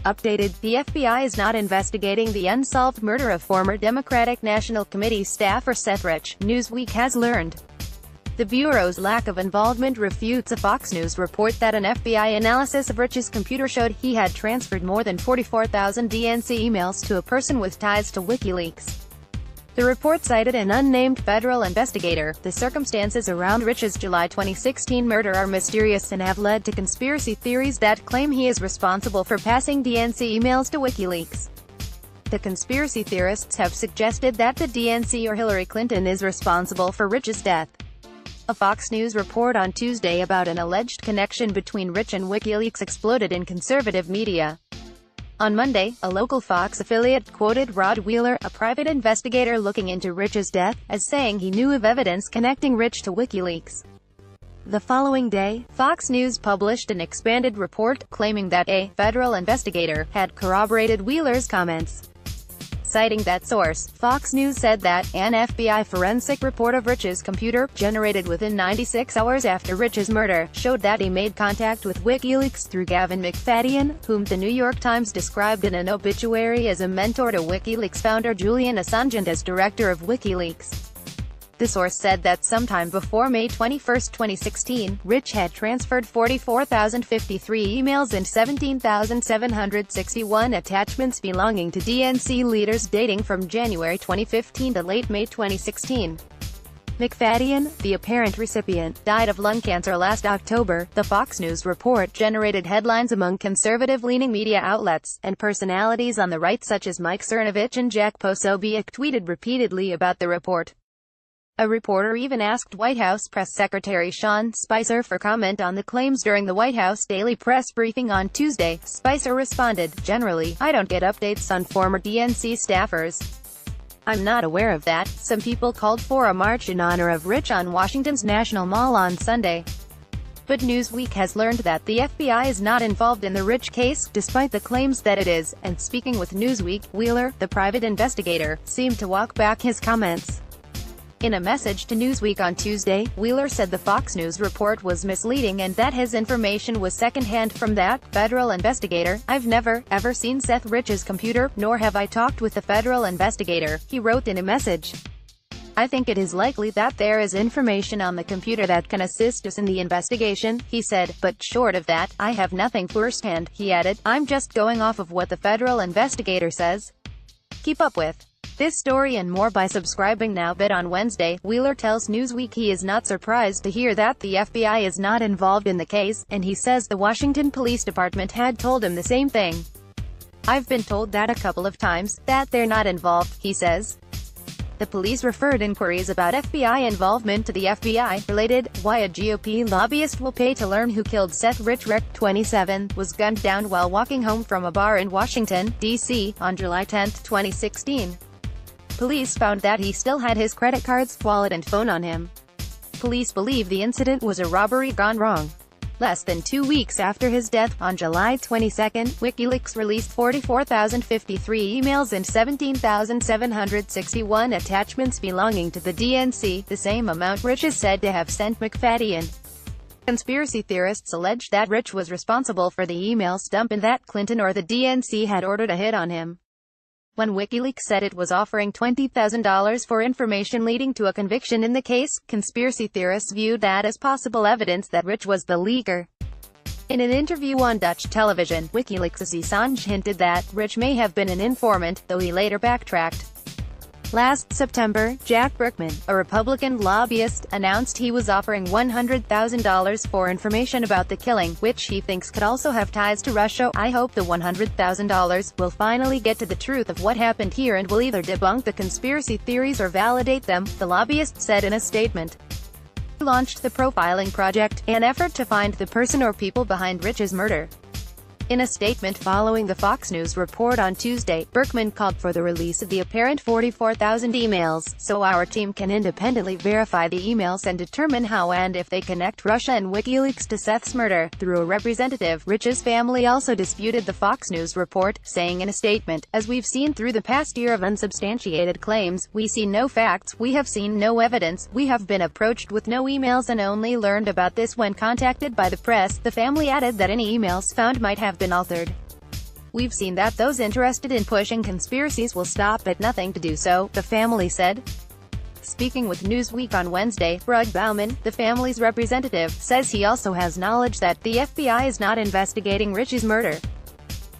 Updated, the FBI is not investigating the unsolved murder of former Democratic National Committee staffer Seth Rich, Newsweek has learned. The Bureau's lack of involvement refutes a Fox News report that an FBI analysis of Rich's computer showed he had transferred more than 44,000 DNC emails to a person with ties to WikiLeaks. The report cited an unnamed federal investigator. The circumstances around Rich's July 2016 murder are mysterious and have led to conspiracy theories that claim he is responsible for passing DNC emails to WikiLeaks. The conspiracy theorists have suggested that the DNC or Hillary Clinton is responsible for Rich's death. A Fox News report on Tuesday about an alleged connection between Rich and WikiLeaks exploded in conservative media. On Monday, a local Fox affiliate quoted Rod Wheeler, a private investigator looking into Rich's death, as saying he knew of evidence connecting Rich to WikiLeaks. The following day, Fox News published an expanded report, claiming that a federal investigator had corroborated Wheeler's comments. Citing that source, Fox News said that an FBI forensic report of Rich's computer, generated within 96 hours after Rich's murder, showed that he made contact with WikiLeaks through Gavin McFadden, whom the New York Times described in an obituary as a mentor to WikiLeaks founder Julian Assange and as director of WikiLeaks. The source said that sometime before May 21, 2016, Rich had transferred 44,053 emails and 17,761 attachments belonging to DNC leaders dating from January 2015 to late May 2016. McFadden, the apparent recipient, died of lung cancer last October. The Fox News report generated headlines among conservative-leaning media outlets, and personalities on the right such as Mike Cernovich and Jack Posobiec tweeted repeatedly about the report. A reporter even asked White House Press Secretary Sean Spicer for comment on the claims during the White House daily press briefing on Tuesday. Spicer responded, "Generally, I don't get updates on former DNC staffers. I'm not aware of that." Some people called for a march in honor of Rich on Washington's National Mall on Sunday. But Newsweek has learned that the FBI is not involved in the Rich case, despite the claims that it is, and speaking with Newsweek, Wheeler, the private investigator, seemed to walk back his comments. In a message to Newsweek on Tuesday, Wheeler said the Fox News report was misleading and that his information was secondhand from that federal investigator. "I've never, ever seen Seth Rich's computer, nor have I talked with the federal investigator," he wrote in a message. "I think it is likely that there is information on the computer that can assist us in the investigation," he said, "but short of that, I have nothing firsthand," he added. "I'm just going off of what the federal investigator says." Keep up with this story and more by subscribing now. But on Wednesday, Wheeler tells Newsweek he is not surprised to hear that the FBI is not involved in the case, and he says the Washington Police Department had told him the same thing. "I've been told that a couple of times, that they're not involved," he says. The police referred inquiries about FBI involvement to the FBI. Related, why a GOP lobbyist will pay to learn who killed Seth Rich. 27, was gunned down while walking home from a bar in Washington, D.C., on July 10, 2016. Police found that he still had his credit cards, wallet and phone on him. Police believe the incident was a robbery gone wrong. Less than 2 weeks after his death, on July 22, WikiLeaks released 44,053 emails and 17,761 attachments belonging to the DNC, the same amount Rich is said to have sent McFadden. Conspiracy theorists allege that Rich was responsible for the email dump and that Clinton or the DNC had ordered a hit on him. When WikiLeaks said it was offering $20,000 for information leading to a conviction in the case, conspiracy theorists viewed that as possible evidence that Rich was the leaker. In an interview on Dutch television, WikiLeaks' Assange hinted that Rich may have been an informant, though he later backtracked. Last September, Jack Burkman, a Republican lobbyist, announced he was offering $100,000 for information about the killing, which he thinks could also have ties to Russia. "I hope the $100,000 will finally get to the truth of what happened here and will either debunk the conspiracy theories or validate them," the lobbyist said in a statement. He launched the Profiling Project, an effort to find the person or people behind Rich's murder. In a statement following the Fox News report on Tuesday, Berkman called for the release of the apparent 44,000 emails, so our team can independently verify the emails and determine how and if they connect Russia and WikiLeaks to Seth's murder. Through a representative, Rich's family also disputed the Fox News report, saying in a statement, "As we've seen through the past year of unsubstantiated claims, we see no facts, we have seen no evidence, we have been approached with no emails and only learned about this when contacted by the press." The family added that any emails found might have been altered. "We've seen that those interested in pushing conspiracies will stop at nothing to do so," the family said. Speaking with Newsweek on Wednesday, Brug Bauman, the family's representative, says he also has knowledge that the FBI is not investigating Rich's murder.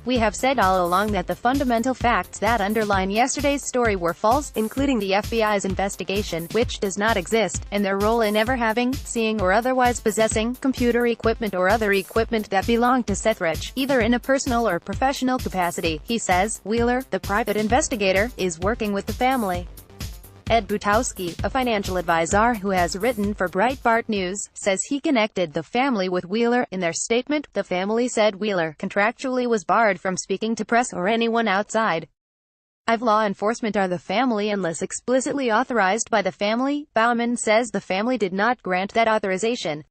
"We have said all along that the fundamental facts that underline yesterday's story were false, including the FBI's investigation, which does not exist, and their role in ever having, seeing or otherwise possessing, computer equipment or other equipment that belonged to Seth Rich, either in a personal or professional capacity," he says. Wheeler, the private investigator, is working with the family. Ed Butowski, a financial advisor who has written for Breitbart News, says he connected the family with Wheeler. In their statement, the family said Wheeler contractually was barred from speaking to press or anyone outside of law enforcement or the family unless explicitly authorized by the family. Bauman says the family did not grant that authorization.